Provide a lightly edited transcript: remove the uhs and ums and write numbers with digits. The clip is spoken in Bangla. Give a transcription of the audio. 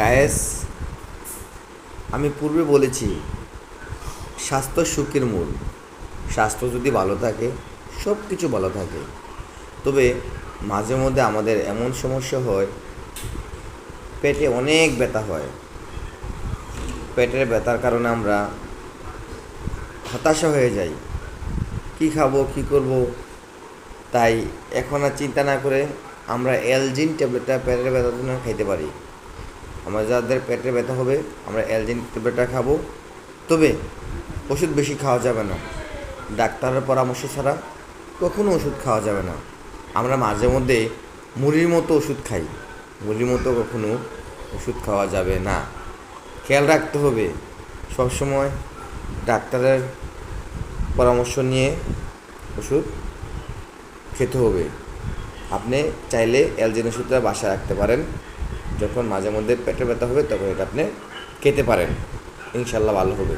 গায়েস, আমি পূর্বে বলেছি স্বাস্থ্য সুখের মূল। স্বাস্থ্য যদি ভালো থাকে সব কিছু ভালো থাকে। তবে মাঝে মধ্যে আমাদের এমন সমস্যা হয়, পেটে অনেক ব্যথা হয়। পেটের ব্যথার কারণে আমরা হতাশা হয়ে যাই, কি খাবো কি করব। তাই এখন আর চিন্তা না করে আমরা অ্যালজিন ট্যাবলেটটা পেটের ব্যথার জন্য খাইতে পারি। আমরা যাদের পেটের ব্যথা হবে আমরা অ্যালজিন ট্যাবলেটটা খাবো। তবে ওষুধ বেশি খাওয়া যাবে না, ডাক্তারের পরামর্শ ছাড়া কখনো ওষুধ খাওয়া যাবে না। আমরা মাঝে মধ্যে মুড়ির মতো ওষুধ খাই, মুড়ির মতো কখনো ওষুধ খাওয়া যাবে না। খেয়াল রাখতে হবে, সবসময় ডাক্তারের পরামর্শ নিয়ে ওষুধ খেতে হবে। আপনি চাইলে অ্যালজিন ওষুধটা বাসায় রাখতে পারেন, যখন মাঝে মধ্যে পেটে ব্যথা হবে তখন এটা আপনি খেতে পারেন, ইনশাল্লাহ ভালো হবে।